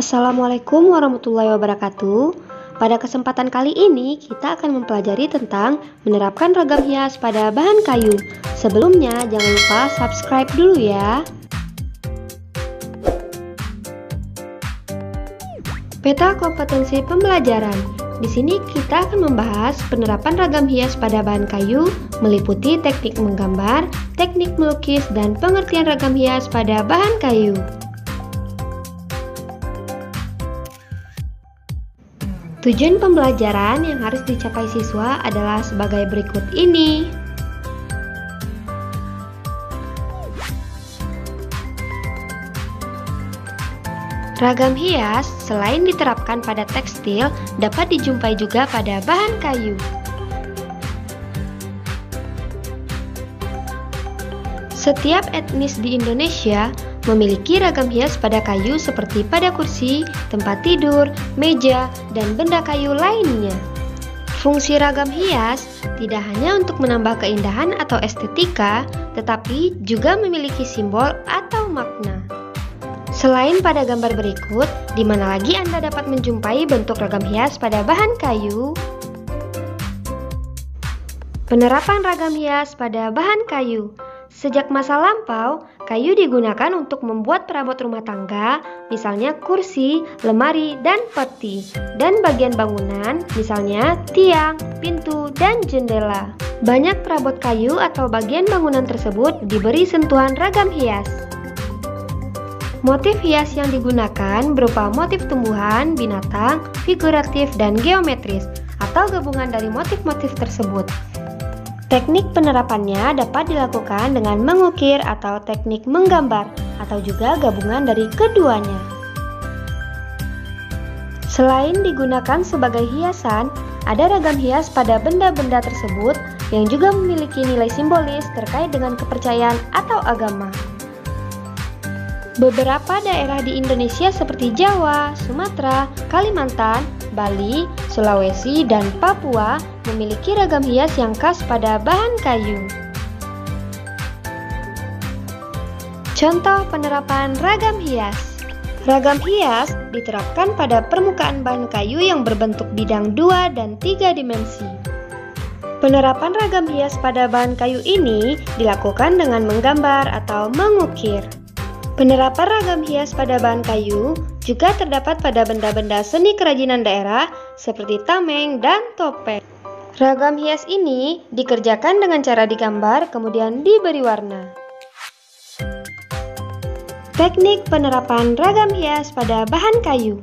Assalamualaikum warahmatullahi wabarakatuh. Pada kesempatan kali ini kita akan mempelajari tentang menerapkan ragam hias pada bahan kayu. Sebelumnya jangan lupa subscribe dulu ya. Peta kompetensi pembelajaran. Di sini kita akan membahas penerapan ragam hias pada bahan kayu, meliputi teknik menggambar, teknik melukis, dan pengertian ragam hias pada bahan kayu. Tujuan pembelajaran yang harus dicapai siswa adalah sebagai berikut ini. Ragam hias selain diterapkan pada tekstil, dapat dijumpai juga pada bahan kayu. Setiap etnis di Indonesia memiliki ragam hias pada kayu seperti pada kursi, tempat tidur, meja, dan benda kayu lainnya. Fungsi ragam hias tidak hanya untuk menambah keindahan atau estetika, tetapi juga memiliki simbol atau makna. Selain pada gambar berikut, di mana lagi Anda dapat menjumpai bentuk ragam hias pada bahan kayu? Penerapan ragam hias pada bahan kayu. Sejak masa lampau, kayu digunakan untuk membuat perabot rumah tangga, misalnya kursi, lemari, dan peti, dan bagian bangunan, misalnya tiang, pintu, dan jendela. Banyak perabot kayu atau bagian bangunan tersebut diberi sentuhan ragam hias. Motif hias yang digunakan berupa motif tumbuhan, binatang, figuratif, dan geometris, atau gabungan dari motif-motif tersebut. Teknik penerapannya dapat dilakukan dengan mengukir atau teknik menggambar, atau juga gabungan dari keduanya. Selain digunakan sebagai hiasan, ada ragam hias pada benda-benda tersebut yang juga memiliki nilai simbolis terkait dengan kepercayaan atau agama. Beberapa daerah di Indonesia seperti Jawa, Sumatera, Kalimantan, Bali, Sulawesi, dan Papua memiliki ragam hias yang khas pada bahan kayu. Contoh penerapan ragam hias. Ragam hias diterapkan pada permukaan bahan kayu yang berbentuk bidang 2 dan 3 dimensi. Penerapan ragam hias pada bahan kayu ini dilakukan dengan menggambar atau mengukir. Penerapan ragam hias pada bahan kayu juga terdapat pada benda-benda seni kerajinan daerah seperti tameng dan topeng. Ragam hias ini dikerjakan dengan cara digambar kemudian diberi warna. Teknik penerapan ragam hias pada bahan kayu.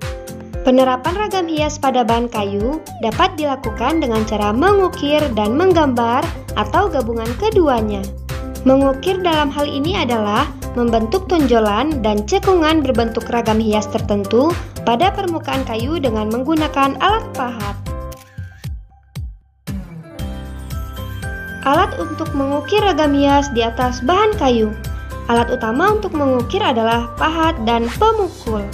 Penerapan ragam hias pada bahan kayu dapat dilakukan dengan cara mengukir dan menggambar atau gabungan keduanya. Mengukir dalam hal ini adalah membentuk tonjolan dan cekungan berbentuk ragam hias tertentu pada permukaan kayu dengan menggunakan alat pahat. Alat untuk mengukir ragam hias di atas bahan kayu. Alat utama untuk mengukir adalah pahat dan pemukul.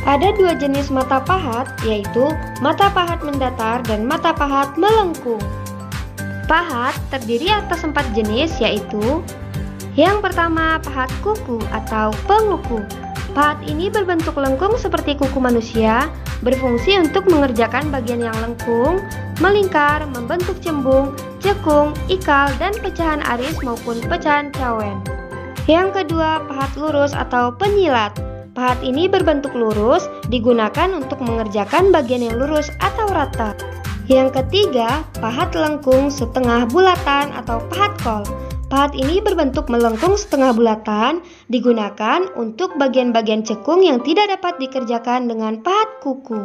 Ada dua jenis mata pahat, yaitu mata pahat mendatar dan mata pahat melengkung. Pahat terdiri atas 4 jenis, yaitu yang pertama, pahat kuku atau penguku. Pahat ini berbentuk lengkung seperti kuku manusia, berfungsi untuk mengerjakan bagian yang lengkung, melingkar, membentuk cembung, cekung, ikal, dan pecahan aris maupun pecahan cawen. Yang kedua, pahat lurus atau penyilat. Pahat ini berbentuk lurus, digunakan untuk mengerjakan bagian yang lurus atau rata. Yang ketiga, pahat lengkung setengah bulatan atau pahat kol. Pahat ini berbentuk melengkung setengah bulatan, digunakan untuk bagian-bagian cekung yang tidak dapat dikerjakan dengan pahat kuku.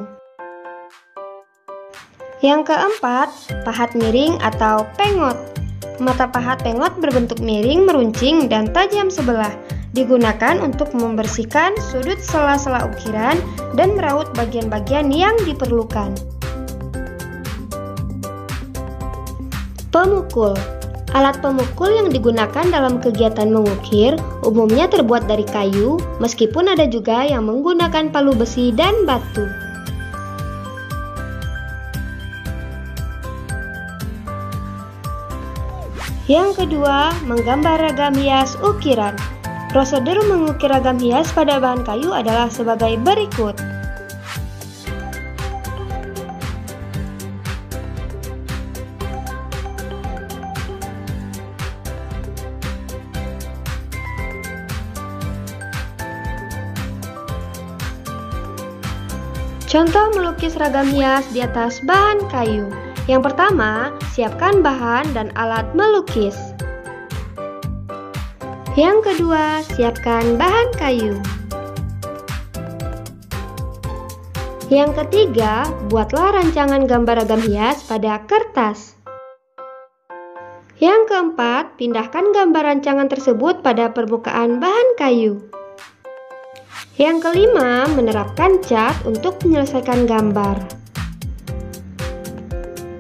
Yang keempat, pahat miring atau pengot. Mata pahat pengot berbentuk miring, meruncing, dan tajam sebelah. Digunakan untuk membersihkan sudut sela-sela ukiran dan meraut bagian-bagian yang diperlukan. Pemukul. Alat pemukul yang digunakan dalam kegiatan mengukir umumnya terbuat dari kayu, meskipun ada juga yang menggunakan palu besi dan batu. Yang kedua, menggambar ragam hias ukiran. Prosedur mengukir ragam hias pada bahan kayu adalah sebagai berikut. Contoh melukis ragam hias di atas bahan kayu. Yang pertama, siapkan bahan dan alat melukis. Yang kedua, siapkan bahan kayu. Yang ketiga, buatlah rancangan gambar ragam hias pada kertas. Yang keempat, pindahkan gambar rancangan tersebut pada permukaan bahan kayu. Yang kelima, menerapkan cat untuk menyelesaikan gambar.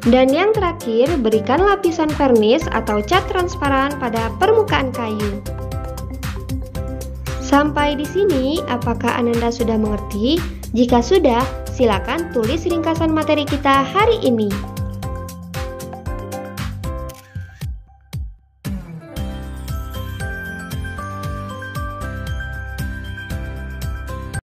Dan yang terakhir, berikan lapisan vernis atau cat transparan pada permukaan kayu. Sampai di sini, apakah Ananda sudah mengerti? Jika sudah, silakan tulis ringkasan materi kita hari ini.